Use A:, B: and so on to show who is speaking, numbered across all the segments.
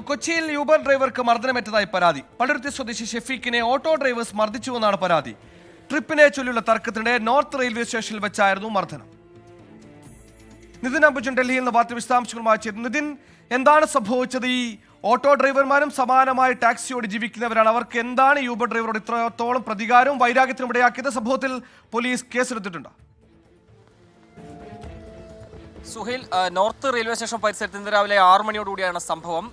A: കൊച്ചിയിൽ യൂബർ ഡ്രൈവർക്ക് മർദ്ദനമേറ്റതായി പരാതി. പള്ളുരുത്തി സ്വദേശി ഷെഫീഖിനെ ഓട്ടോ ഡ്രൈവേഴ്സ് മർദ്ദിച്ചുവെന്നാണ് പരാതി. ട്രിപ്പിനെ ചൊല്ലിയുള്ള തർക്കത്തിനിടെ നോർത്ത് റെയിൽവേ സ്റ്റേഷനിൽ വെച്ചായിരുന്നു മർദ്ദനം. നിതിൻ അംബുജൻ ഡൽഹിയിൽ നിന്ന് വാർത്ത വിശദാംശങ്ങളുമായി ചേരുന്നു. നിതിൻ, എന്താണ് സംഭവിച്ചത്? ഈ ഓട്ടോ ഡ്രൈവർമാരും സമാനമായി ടാക്സിയോട് ജീവിക്കുന്നവരാണ്. അവർക്ക് എന്താണ് യൂബർ ഡ്രൈവറോട് ഇത്രത്തോളം പ്രതികാരവും വൈരാഗ്യത്തിനും ഇടയാക്കിയത്? സംഭവത്തിൽ പോലീസ് കേസെടുത്തിട്ടുണ്ടോ?
B: സുഹൈൽ, നോർത്ത് റെയിൽവേ സ്റ്റേഷൻ പരിസരത്ത് ഇന്ന് രാവിലെ 6 മണിയോടുകൂടിയാണ് സംഭവം.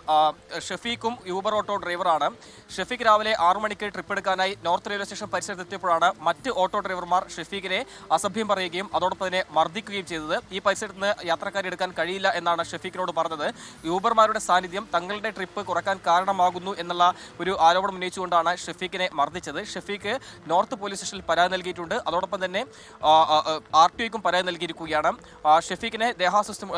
B: ഷെഫീഖും യൂബർ ഓട്ടോ ഡ്രൈവറാണ്. ഷെഫീഖ് രാവിലെ 6 മണിക്ക് ട്രിപ്പ് എടുക്കാനായി നോർത്ത് റെയിൽവേ സ്റ്റേഷൻ പരിസരത്ത് എത്തിയപ്പോഴാണ് മറ്റ് ഓട്ടോ ഡ്രൈവർമാർ ഷെഫീഖിനെ അസഭ്യം പറയുകയും അതോടൊപ്പം തന്നെ മർദ്ദിക്കുകയും ചെയ്തത്. ഈ പരിസരത്ത് നിന്ന് യാത്രക്കാരെ എടുക്കാൻ കഴിയില്ല എന്നാണ് ഷെഫീഖിനോട് പറഞ്ഞത്. യൂബർമാരുടെ സാന്നിധ്യം തങ്ങളുടെ ട്രിപ്പ് കുറയ്ക്കാൻ കാരണമാകുന്നു എന്നുള്ള ഒരു ആരോപണം ഉന്നയിച്ചുകൊണ്ടാണ് ഷെഫീഖിനെ മർദ്ദിച്ചത്. ഷെഫീഖ് നോർത്ത് പോലീസ് സ്റ്റേഷനിൽ പരാതി നൽകിയിട്ടുണ്ട്. അതോടൊപ്പം തന്നെ RTOയ്ക്കും പരാതി നൽകിയിരിക്കുകയാണ്. ഷെഫീഖിനെ ദേഹാസ്വസ്ഥം,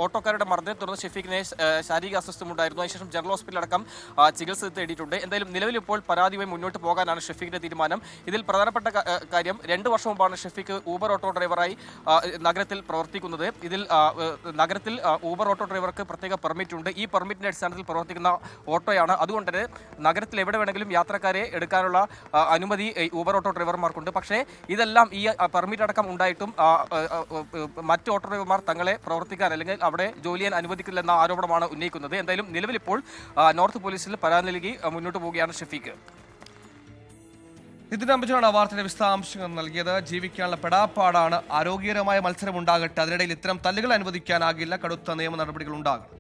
B: ഓട്ടോക്കാരുടെ മർദ്ദനത്തെ തുടർന്ന് ഷെഫീഖിനെ ശാരീരിക അസ്വസ്ഥം ഉണ്ടായിരുന്നു. അതിനുശേഷം ജനറൽ ഹോസ്പിറ്റൽ അടക്കം ചികിത്സ തേടിയിട്ടുണ്ട്. എന്തായാലും നിലവിൽ ഇപ്പോൾ പരാതിയുമായി മുന്നോട്ട് പോകാനാണ് ഷെഫീഖിന്റെ തീരുമാനം. ഇതിൽ പ്രധാനപ്പെട്ട കാര്യം, 2 വർഷം മുമ്പാണ് ഷെഫീഖ് ഊബർ ഓട്ടോ ഡ്രൈവറായി നഗരത്തിൽ പ്രവർത്തിക്കുന്നത്. ഇതിൽ നഗരത്തിൽ ഊബർ ഓട്ടോ ഡ്രൈവർക്ക് പ്രത്യേക പെർമിറ്റ് ഉണ്ട്. ഈ പെർമിറ്റിന്റെ അടിസ്ഥാനത്തിൽ പ്രവർത്തിക്കുന്ന ഓട്ടോയാണ്. അതുകൊണ്ട് തന്നെ നഗരത്തിൽ എവിടെ വേണമെങ്കിലും യാത്രക്കാരെ എടുക്കാനുള്ള അനുമതി ഊബർ ഓട്ടോ ഡ്രൈവർമാർക്കുണ്ട്. പക്ഷേ ഇതെല്ലാം ഈ പെർമിറ്റ് അടക്കം ഉണ്ടായിട്ടും മറ്റ് ഓട്ടോ ഡ്രൈവർമാർ തങ്ങളെ പ്രവർത്തിക്കാൻ അല്ലെങ്കിൽ അവിടെ ജോലി ചെയ്യാൻ അനുവദിക്കില്ലെന്ന ആരോപണമാണ് ഉന്നയിക്കുന്നത്. എന്തായാലും നിലവിലിപ്പോൾ നോർത്ത് പോലീസിൽ പരാതി നൽകി മുന്നോട്ട് പോവുകയാണ് ഷെഫീഖ്.
A: നിതിൻ അംബുജനാണ് വാർത്തയുടെ വിശദാംശങ്ങൾ നൽകിയത്. ജീവിക്കാനുള്ള പെടാപ്പാടാണ്. ആരോഗ്യകരമായ മത്സരം ഉണ്ടാകട്ടെ. അതിനിടയിൽ ഇത്തരം തല്ലുകൾ അനുവദിക്കാനാകില്ല. കടുത്ത നിയമ നടപടികൾ ഉണ്ടാകും.